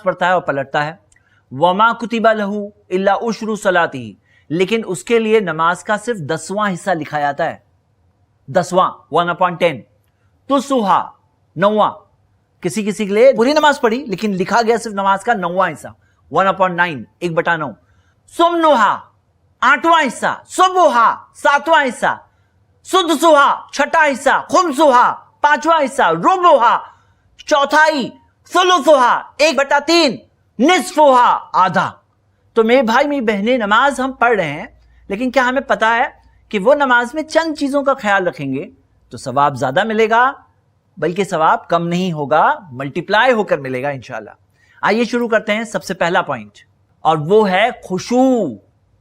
پڑھتا ہے اور پلٹتا ہے. وما کتب لہو الا عشر صلاتی، لیکن اس کے لیے نماز کا صرف 10واں حصہ لکھا جاتا ہے. 10واں 1/10. تسوہا 9واں. کسی کے لیے پوری نماز پڑھی لیکن لکھا گیا صرف نماز کا 9واں حصہ 1/9 1/9. سمنوہا 8واں حصہ. صبحا 7واں حصہ. سدسوہا 6واں حصہ. خمسوہا 5واں حصہ. ربوہا چوتھائی. ثلثوہا 1/3. نصفوہا آدھا. تو میرے بھائی میری بہنیں، نماز ہم پڑھ رہے ہیں لیکن کیا ہمیں پتا ہے کہ وہ نماز میں چند چیزوں کا خیال رکھیں گے تو ثواب زیادہ ملے گا، بلکہ ثواب کم نہیں ہوگا، ملٹیپلائی ہو کر ملے گا انشاءاللہ. آئیے شروع کرتے ہیں. سب سے پہلا پوائنٹ، اور وہ ہے خشوع.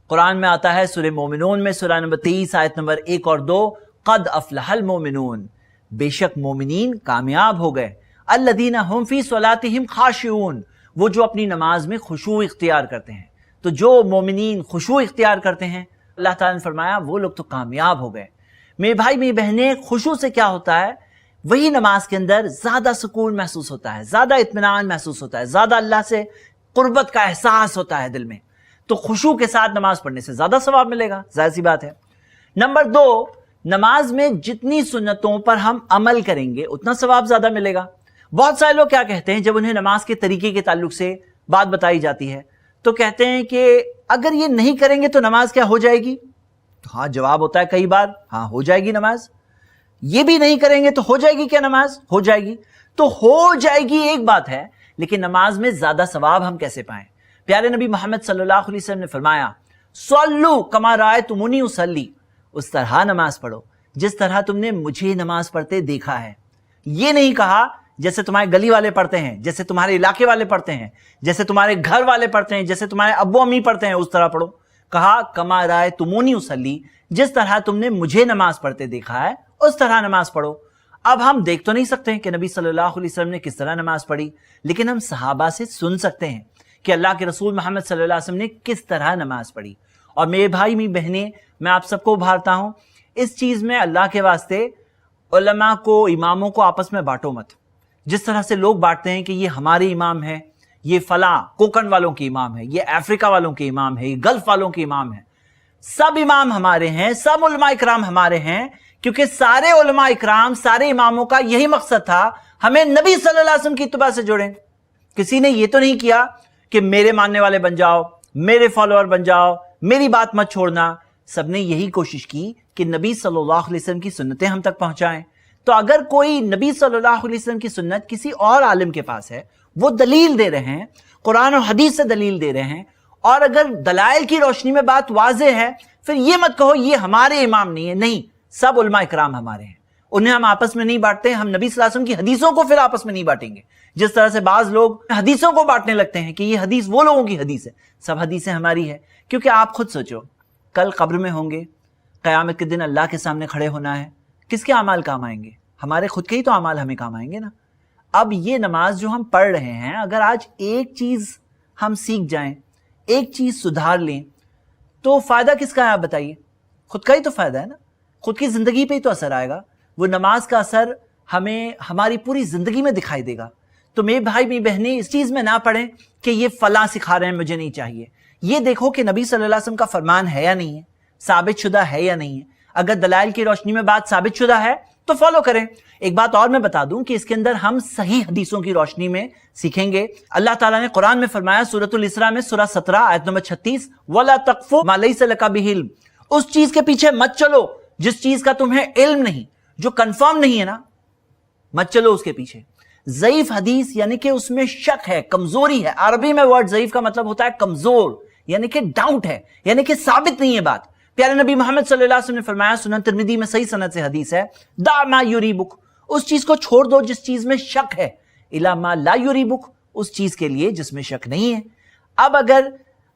قرآن میں آتا ہے سورہ مومنون میں، سورہ نمبر 23 آیت نمبر 1 اور 2، قد افلح المومنون، بے شک مومنین کامیاب ہو گئے. الذین هم فی صلاتہم خاشعون، وہ جو اپنی نماز میں خشوع اختیار کرتے ہیں. تو جو مومنین خشوع اختیار کرتے ہیں، اللہ تعالیٰ نے فرمایا وہ لوگ تو کامیاب ہو گئے. میرے بھائی میری بہنیں، خشوع سے کیا ہوتا ہے؟ وہی نماز کے اندر زیادہ سکون محسوس ہوتا ہے، زیادہ اطمینان محسوس ہوتا ہے، زیادہ اللہ سے قربت کا احساس ہوتا ہے دل میں. تو خشوع کے ساتھ نماز پڑھنے سے زیادہ ثواب ملے گا، ظاہر سی بات ہے. نمبر 2، نماز میں جتنی سنتوں پر ہم عمل کریں گے اتنا ثواب زیادہ ملے گا. بہت سارے لوگ کیا کہتے ہیں جب انہیں نماز کے طریقے کے تعلق سے بات بتائی جاتی ہے تو کہتے ہیں کہ اگر یہ نہیں کریں گے تو نماز کیا ہو جائے گی؟ تو ہاں جواب ہوتا ہے کئی بار، ہاں ہو جائے گی نماز. یہ بھی نہیں کریں گے تو ہو جائے گی کیا نماز؟ ہو جائے گی. تو ہو جائے گی ایک بات ہے، لیکن نماز میں زیادہ ثواب ہم کیسے پائیں؟ پیارے نبی محمد صلی اللہ علیہ وسلم نے فرمایا، صلو کما رأیتمونی اصلی، اس طرح نماز پڑھو جس طرح تم نے مجھے نماز پڑھتے دیکھا ہے. یہ نہیں کہا جیسے تمہارے گلی والے پڑھتے ہیں، جیسے تمہارے علاقے والے پڑھتے ہیں، جیسے تمہارے گھر والے پڑھتے ہیں، جیسے تمہارے ابو امی پڑھتے ہیں اس طرح پڑھو. کہا کما رأیتمونی اصلی، جس طرح تم نے مجھے نماز پڑھتے دیکھا ہے اس طرح نماز پڑھو. اب ہم دیکھ تو نہیں سکتے ہیں کہ نبی صلی اللہ علیہ وسلم نے کس طرح نماز پڑھی، لیکن ہم صحابہ سے سن سکتے ہیں کہ اللہ کے رسول محمد صلی اللہ علیہ وسلم نے کس طرح نماز پڑھی. اور میرے بھائی میری بہنیں، میں آپ سب کو ابھارتا ہوں اس چیز میں، اللہ کے واسطے علماء کو، اماموں کو آپس میں بانٹو مت. جس طرح سے لوگ بانٹتے ہیں کہ یہ ہمارے امام ہے، یہ فلاں کوکن والوں کے امام ہے، یہ افریقہ والوں کے امام ہے، یہ گلف والوں کے امام ہے. سب امام ہمارے ہیں، سب علماء اکرام ہمارے ہیں، کیونکہ سارے علماء اکرام، سارے اماموں کا یہی مقصد تھا، ہمیں نبی صلی اللہ علیہ وسلم کی اتباع سے جوڑیں. کسی نے یہ تو نہیں کیا کہ میرے ماننے والے بن جاؤ، میرے فالوور بن جاؤ، میری بات مت چھوڑنا. سب نے یہی کوشش کی کہ نبی صلی اللہ علیہ وسلم کی سنتیں ہم تک پہنچائیں. تو اگر کوئی نبی صلی اللہ علیہ وسلم کی سنت کسی اور عالم کے پاس ہے، وہ دلیل دے رہے ہیں، قرآن اور حدیث سے دلیل دے رہے ہیں، اور اگر دلائل کی روشنی میں بات واضح ہے، پھر یہ مت کہو یہ ہمارے امام نہیں ہے. نہیں، سب علماء اکرام ہمارے ہیں، انہیں ہم آپس میں نہیں بانٹتے. ہم نبی صلی اللہ علیہ وسلم کی حدیثوں کو پھر آپس میں نہیں بانٹیں گے. جس طرح سے بعض لوگ حدیثوں کو بانٹنے لگتے ہیں کہ یہ حدیث وہ لوگوں کی حدیث ہے، سب حدیثیں ہماری ہے. کیونکہ آپ خود سوچو، کل قبر میں ہوں گے، قیامت کے دن اللہ کے سامنے کھڑے ہونا ہے، کس کے اعمال کام آئیں گے؟ ہمارے خود کے ہی تو اعمال ہمیں کام آئیں گے نا. اب یہ نماز جو ہم پڑھ رہے ہیں، اگر آج ایک چیز ہم سیکھ جائیں، ایک چیز سدھار لیں، تو فائدہ کس کا ہے آپ بتائیے؟ خود کا ہی تو فائدہ ہے نا، خود کی زندگی پہ ہی تو اثر آئے گا. وہ نماز کا اثر ہمیں ہماری پوری زندگی میں دکھائی دے گا. تو میرے بھائی میری بہنیں، اس چیز میں نہ پڑھیں کہ یہ فلاں سکھا رہے ہیں مجھے نہیں چاہیے. یہ دیکھو کہ نبی صلی اللہ علیہ وسلم کا فرمان ہے یا نہیں ہے، ثابت شدہ ہے یا نہیں ہے. اگر دلائل کی روشنی میں بات ثابت شدہ ہے تو فالو کریں. ایک بات اور میں بتا دوں کہ اس کے اندر ہم صحیح حدیثوں کی روشنی میں سیکھیں گے. اللہ تعالیٰ نے قرآن میں فرمایا، سورۃ الاسراء میں سورہ 17 آیت نمبر 36، وَلَا تَقْفُ مَا لَيْسَ لَكَ بِهِ عِلْمٌ، اس چیز کے پیچھے مت چلو جس چیز کا تمہیں علم نہیں، جو کنفرم نہیں ہے نا، مت چلو اس کے پیچھے. ضعیف حدیث یعنی کہ اس میں شک ہے، کمزوری ہے. عربی میں ورڈ ضعیف کا مطلب ہوتا ہے کمزور، یعنی کہ ڈاؤٹ ہے، یعنی کہ ثابت نہیں ہے بات. پیارے نبی محمد صلی اللہ علیہ وسلم نے فرمایا، سنن ترمذی میں صحیح سند سے حدیث ہے، دع ما یریبک، اس چیز کو چھوڑ دو جس چیز میں شک ہے، الی ما لا یریبک، اس چیز کے لیے جس میں شک نہیں ہے. اب اگر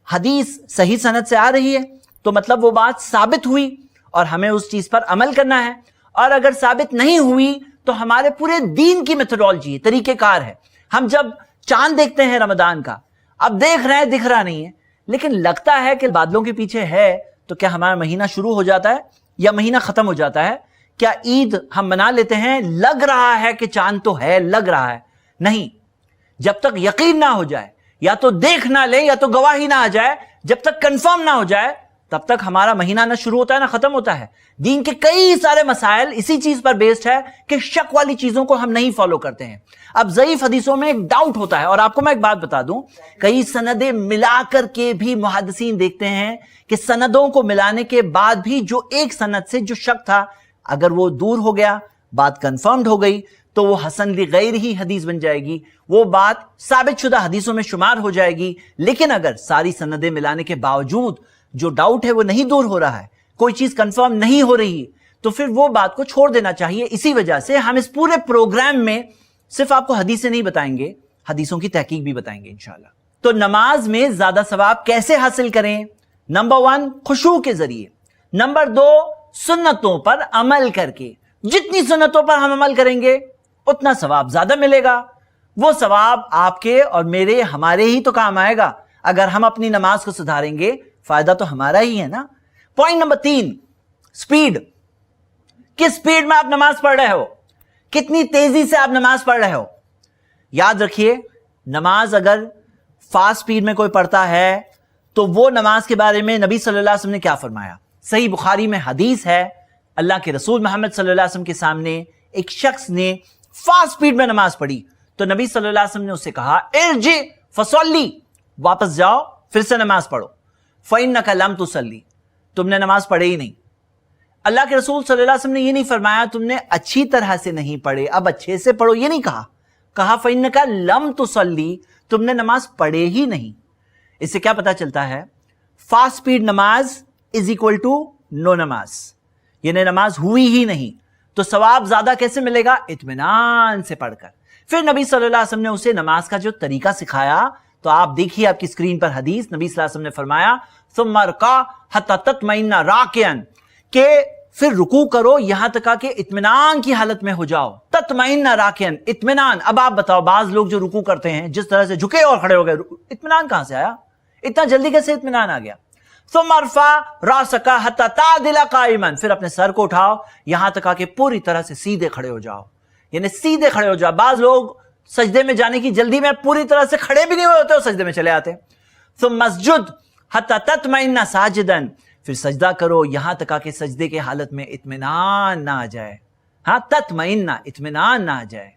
حدیث صحیح سند سے آ رہی ہے تو مطلب وہ بات ثابت ہوئی اور ہمیں اس چیز پر عمل کرنا ہے. اور اگر ثابت نہیں ہوئی تو ہمارے پورے دین کی میتھڈالوجی، طریقہ کار ہے. ہم جب چاند دیکھتے ہیں رمضان کا، اب دیکھ رہے ہیں، دکھ رہا نہیں ہے، لیکن لگتا ہے کہ بادلوں کے پیچھے ہے، تو کیا ہمارا مہینہ شروع ہو جاتا ہے یا مہینہ ختم ہو جاتا ہے؟ کیا عید ہم منا لیتے ہیں لگ رہا ہے کہ چاند تو ہے، لگ رہا ہے؟ نہیں. جب تک یقین نہ ہو جائے या तो देख ना ले या तो गवाही ना आ जाए, जब तक कंफर्म ना हो जाए तब तक हमारा महीना ना शुरू होता है ना खत्म होता है। दीन के कई सारे मसाइल इसी चीज पर बेस्ड है कि शक वाली चीजों को हम नहीं फॉलो करते हैं। अब ज़ईफ हदीसों में एक डाउट होता है, और आपको मैं एक बात बता दूं, कई सनदें मिलाकर के भी मुहद्दिसीन देखते हैं कि सनदों को मिलाने के बाद भी जो एक सनद से जो शक था, अगर वो दूर हो गया, बात कंफर्म्ड हो गई, तो वो हसन ली गैर ही हदीस बन जाएगी, वो बात साबित शुदा हदीसों में शुमार हो जाएगी। लेकिन अगर सारी सनदें मिलाने के बावजूद जो डाउट है वो नहीं दूर हो रहा है, कोई चीज कंफर्म नहीं हो रही, तो फिर वो बात को छोड़ देना चाहिए। इसी वजह से हम इस पूरे प्रोग्राम में सिर्फ आपको हदीसें नहीं बताएंगे, हदीसों की तहकीक भी बताएंगे इंशाल्लाह। तो नमाज में ज्यादा सवाब कैसे हासिल करें? नंबर 1 खुशू के जरिए, नंबर 2 सुन्नतों पर अमल करके। जितनी सुन्नतों पर हम अमल करेंगे उतना सवाब ज्यादा मिलेगा। वो सवाब आपके और मेरे, हमारे ही तो काम आएगा। अगर हम अपनी नमाज को सुधारेंगे, फायदा तो हमारा ही है ना। Point number 3 speed. किस स्पीड में आप नमाज पढ़ रहे हो, कितनी तेजी से आप नमाज पढ़ रहे हो। याद रखिए, नमाज अगर फास्ट स्पीड में कोई पढ़ता है तो वो नमाज के बारे में नबी सल्लल्लाहु अलैहि वसल्लम ने क्या फरमाया। सही बुखारी में हदीस है, अल्लाह के रसूल मोहम्मद सल्लल्लाहु अलैहि वसल्लम के सामने एक शख्स ने फास्ट स्पीड में नमाज पढ़ी, तो नबी सल्लल्लाहु अलैहि वसल्लम ने उससे कहा, इरजी फसल्ली, वापस जाओ फिर से नमाज पढ़ो, फइन्नका लम तुसल्ली, तुमने नमाज पढ़े ही नहीं। अल्लाह के रसूल सल्लल्लाहु अलैहि वसल्लम ने ये नहीं फरमाया तुमने अच्छी तरह से नहीं पढ़े, अब अच्छे से पढ़ो, ये नहीं कहा फइन्नका लम तुसल्ली, तुमने नमाज पढ़े ही नहीं। इससे क्या पता चलता है? फास्ट स्पीड नमाज इज इक्वल टू नो नमाज, यानी नमाज हुई ही नहीं। तो सवाब ज्यादा कैसे मिलेगा? इत्मीनान से पढ़कर। फिर नबी सल्लल्लाहु अलैहि वसल्लम ने उसे नमाज का जो तरीका सिखाया, तो आप देखिए आपकी स्क्रीन पर हदीस, नबी सल्लल्लाहु अलैहि वसल्लम ने फरमाया सुम्मा रका हत्ता तत्मइन्ना राकियन, के फिर रुकू करो यहां तक कि इत्मीनान की हालत में हो जाओ। तत्मइन्ना राकियन, इत्मीनान। अब आप बताओ, बाज लोग जो रुकू करते हैं जिस तरह से झुके और खड़े हो गए, इत्मीनान कहां से आया? इतना जल्दी कैसे इत्मीनान आ गया? सुम्मा रफा रासका हत्ता तादिला काइमन, फिर अपने सर को उठाओ यहां तक कि पूरी तरह से सीधे खड़े हो जाओ, यानी सीधे खड़े हो जाओ। बाज लोग सजदे में जाने की जल्दी में पूरी तरह से खड़े भी नहीं हुए होते और सजदे में चले आते। तो मस्जुद हत्ता तत्मइन्ना साजिदन, फिर सजदा करो यहां तक कि सजदे के हालत में इत्मीनान ना आ जाए। हाँ, तत्मइन्ना, इत्मीनान ना आ जाए।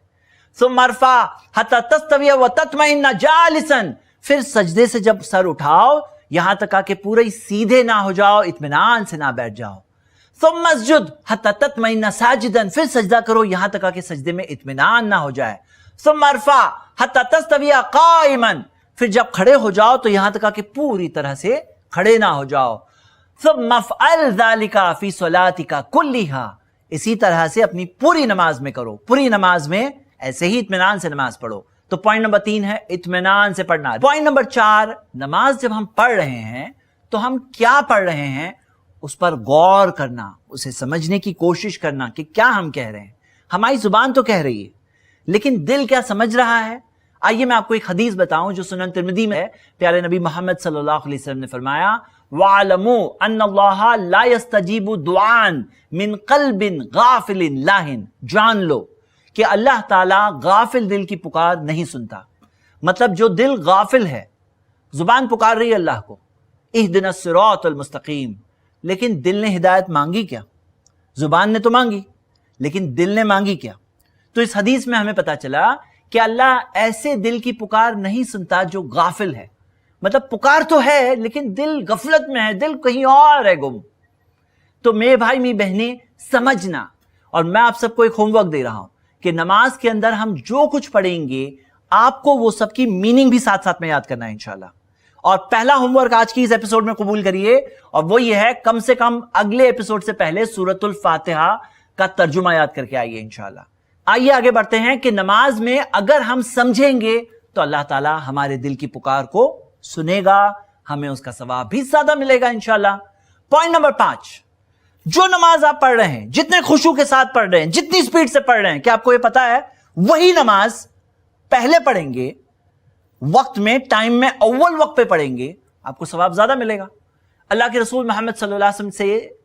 तो मरफा हत्ता तस्तविया व तत्मइन्ना जालिसन, फिर सजदे से जब सर उठाओ यहां तक कि पूरे सीधे ना हो जाओ, इत्मीनान से ना बैठ जाओ। तो मस्जुद हत्ता तत्मइन्ना साजिदन, फिर सजदा करो यहां तक कि सजदे में इत्मीनान ना हो जाए। तो मरफा हत्ता तस्तविया काइमन, फिर जब खड़े हो जाओ तो यहां तक कि पूरी तरह से खड़े ना हो जाओ। तो मफअल ज़ालिका फी सलातिका कुल्लिहा, इसी तरह से अपनी पूरी नमाज में करो, पूरी नमाज में ऐसे ही इत्मीनान से नमाज पढ़ो। तो पॉइंट नंबर 3 है इत्मीनान से पढ़ना। पॉइंट नंबर 4, नमाज जब हम पढ़ रहे हैं तो हम क्या पढ़ रहे हैं उस पर गौर करना, उसे समझने की कोशिश करना कि क्या हम कह रहे हैं। हमारी जुबान तो कह रही है लेकिन दिल क्या समझ रहा है। आइए मैं आपको एक हदीस बताऊं जो सुनन तिर्मिज़ी में है। प्यारे नबी मोहम्मद सल्लल्लाहु अलैहि वसल्लम ने फरमाया, वालमू अन्नल्लाह ला यस्तजीबु दुआन मिन क़ल्बिन गाफिलिन लाहिन, जान लो कि अल्लाह ताला गाफिल दिल की पुकार नहीं सुनता। मतलब जो दिल गाफिल है, जुबान पुकार रही है अल्लाह को, इहदिनस सिरातल मुस्तकीम, लेकिन दिल ने हिदायत मांगी क्या? जुबान ने तो मांगी लेकिन दिल ने मांगी क्या? तो इस हदीस में हमें पता चला कि अल्लाह ऐसे दिल की पुकार नहीं सुनता जो गाफिल है। मतलब पुकार तो है लेकिन दिल गफलत में है, दिल कहीं और है गुम। तो मेरे भाई मेरी बहनें समझना, और मैं आप सबको एक होमवर्क दे रहा हूं कि नमाज के अंदर हम जो कुछ पढ़ेंगे आपको वो सबकी मीनिंग भी साथ साथ में याद करना है इंशाल्लाह। और पहला होमवर्क आज की इस एपिसोड में कबूल करिए, और वो ये है, कम से कम अगले एपिसोड से पहले सूरतुल फातिहा का तर्जुमा याद करके आइए इंशाल्लाह। आइए आगे बढ़ते हैं कि नमाज में अगर हम समझेंगे तो अल्लाह ताला हमारे दिल की पुकार को सुनेगा, हमें उसका सवाब भी ज्यादा मिलेगा इंशाल्लाह। पॉइंट नंबर 5, जो नमाज आप पढ़ रहे हैं, जितने खुशू के साथ पढ़ रहे हैं, जितनी स्पीड से पढ़ रहे हैं, क्या आपको ये पता है वही नमाज पहले पढ़ेंगे, वक्त में, टाइम में, अव्वल वक्त पे पढ़ेंगे, आपको सवाब ज्यादा मिलेगा। अल्लाह के रसूल मोहम्मद सल्लल्लाहु अलैहि वसल्लम से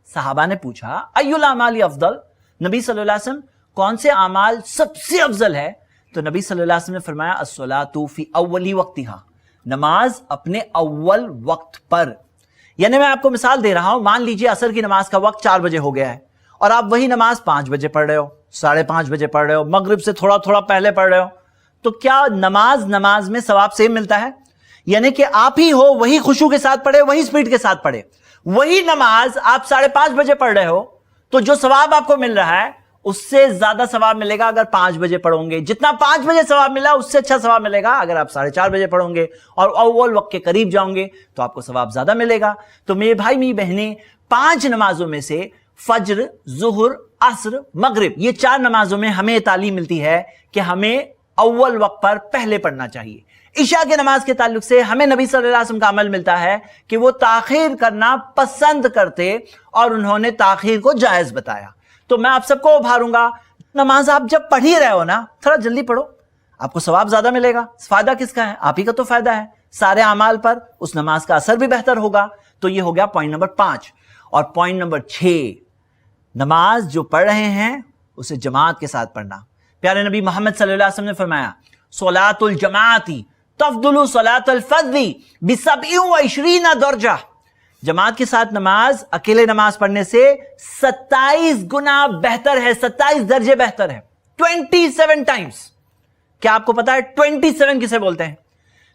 सहाबा ने पूछा, अय्युल अमाली अफदल, नबी सल्लल्लाहु अलैहि वसल्लम कौन से अमाल सबसे अफजल है? तो नबी सल्लल्लाहु अलैहि वसल्लम ने फरमाया, अस्सलातु फी अव्वली वक्तिहा, नमाज अपने अव्वल वक्त पर। यानी मैं आपको मिसाल दे रहा हूं, मान लीजिए असर की नमाज का वक्त 4 बजे हो गया है और आप वही नमाज 5 बजे पढ़ रहे हो, 5:30 बजे पढ़ रहे हो, मगरिब से थोड़ा थोड़ा पहले पढ़ रहे हो, तो क्या नमाज में सवाब सेम मिलता है? यानी कि आप ही हो वही खुशू के साथ पढ़े, वही स्पीड के साथ पढ़े, वही नमाज आप 5:30 बजे पढ़ रहे हो, तो जो सवाब आपको मिल रहा है उससे ज्यादा सवाब मिलेगा अगर 5 बजे पढ़ोगे। जितना 5 बजे सवाब मिला उससे अच्छा सवाब मिलेगा अगर आप 4:30 बजे पढ़ोगे और अव्वल वक्त के करीब जाओगे तो आपको सवाब ज्यादा मिलेगा। तो मेरे भाई मेरी बहनें, 5 नमाजों में से फज्र, जुहर, असर, मगरिब, ये 4 नमाजों में हमें तालीम मिलती है कि हमें अव्वल वक्त पर पहले पढ़ना चाहिए। इशा के नमाज के ताल्लुक से हमें नबी सल्लल्लाहु अलैहि वसल्लम का अमल मिलता है कि वो ताखीर करना पसंद करते और उन्होंने ताखीर को जायज बताया। तो मैं आप सबको उभारूंगा, नमाज आप जब पढ़ ही रहे हो ना, थोड़ा जल्दी पढ़ो, आपको सवाब ज्यादा मिलेगा। फायदा किसका है? आप ही का तो फायदा है। सारे अमाल पर उस नमाज का असर भी बेहतर होगा। तो ये हो गया पॉइंट नंबर 5। और पॉइंट नंबर 6, नमाज जो पढ़ रहे हैं उसे जमात के साथ पढ़ना। प्यारे नबी मोहम्मद सल्लल्लाहु अलैहि वसल्लम ने फरमाया, सलातुल जमाअती तफदुलु सलातुल फर्दी ब27 दर्जा। जमात के साथ नमाज अकेले नमाज पढ़ने से 27 गुना बेहतर है, 27 दर्जे बेहतर है, 27 टाइम्स। क्या आपको पता है 27 किसे बोलते हैं?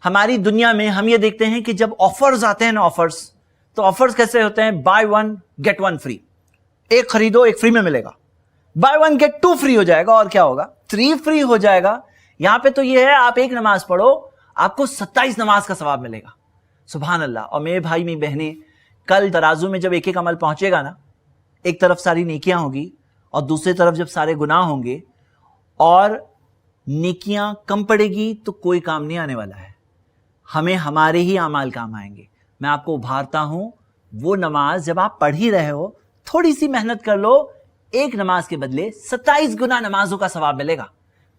हमारी दुनिया में हम ये देखते हैं कि जब ऑफर्स आते हैं ना, ऑफर्स, तो ऑफर्स कैसे होते हैं? बाय 1 गेट 1 फ्री, एक खरीदो एक फ्री में मिलेगा, बाय 1 गेट 2 फ्री हो जाएगा, और क्या होगा? 3 फ्री हो जाएगा। यहां पे तो ये है, आप एक नमाज पढ़ो आपको 27 नमाज का सवाब मिलेगा। सुभान अल्लाह। और मेरे भाई मेरी बहनें, कल तराजू में जब एक एक अमल पहुंचेगा ना, एक तरफ सारी नेकियां होगी और दूसरी तरफ जब सारे गुनाह होंगे, और नेकियां कम पड़ेगी तो कोई काम नहीं आने वाला है, हमें हमारे ही अमाल काम आएंगे। मैं आपको उभारता हूं, वो नमाज जब आप पढ़ ही रहे हो, थोड़ी सी मेहनत कर लो, एक नमाज के बदले 27 गुना नमाजों का सवाब मिलेगा,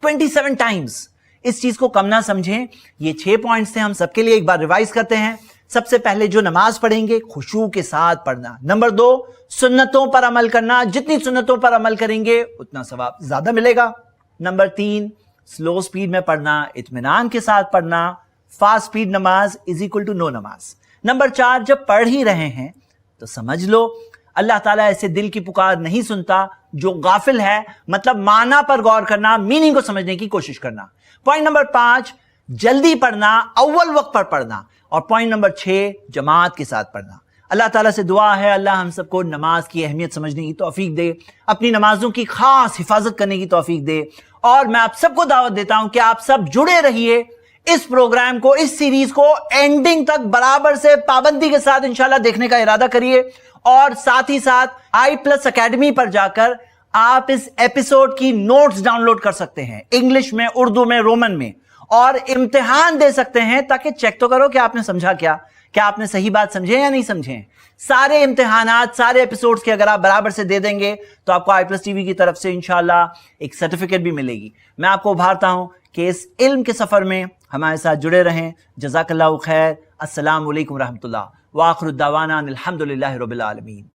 27 टाइम्स। इस चीज को कम ना समझें। ये 6 पॉइंट्स थे, हम सबके लिए एक बार रिवाइज करते हैं। सबसे पहले जो नमाज पढ़ेंगे खुशू के साथ पढ़ना। नंबर 2, सुन्नतों पर अमल करना, जितनी सुन्नतों पर अमल करेंगे उतना सवाब ज्यादा मिलेगा। नंबर 3, स्लो स्पीड में पढ़ना, इत्मीनान के साथ पढ़ना। फास्ट स्पीड नमाज इज इक्वल टू नो नमाज। नंबर 4, जब पढ़ ही रहे हैं तो समझ लो अल्लाह ताला ऐसे दिल की पुकार नहीं सुनता जो गाफिल है, मतलब माना पर गौर करना, मीनिंग को समझने की कोशिश करना। पॉइंट नंबर 5, जल्दी पढ़ना, अव्वल वक्त पर पढ़ना। और पॉइंट नंबर 6, जमात के साथ पढ़ना। अल्लाह ताला से दुआ है अल्लाह हम सबको नमाज की अहमियत समझने की तौफीक दे, अपनी नमाजों की खास हिफाजत करने की तौफीक दे। और मैं आप सबको दावत देता हूं कि आप सब जुड़े रहिए इस प्रोग्राम को, इस सीरीज को एंडिंग तक बराबर से पाबंदी के साथ इंशाल्लाह देखने का इरादा करिए। और साथ ही साथ i+ अकेडमी पर जाकर आप इस एपिसोड की नोट्स डाउनलोड कर सकते हैं, इंग्लिश में, उर्दू में, रोमन में, और इम्तिहान दे सकते हैं ताकि चेक तो करो कि आपने समझा क्या आपने सही बात समझे या नहीं समझे। सारे इम्तिहानात, सारे एपिसोड्स के अगर आप बराबर से दे देंगे तो आपको i+ TV की तरफ से इंशाल्लाह एक सर्टिफिकेट भी मिलेगी। मैं आपको उभारता हूं कि इस इल्म के सफर में हमारे साथ जुड़े रहें। जज़ाकल्लाहु खैर। अस्सलामु अलैकुम रहमतुल्लाह व आखिरु दावाना अनिल हम्दुलिल्लाहि रब्बिल आलमीन।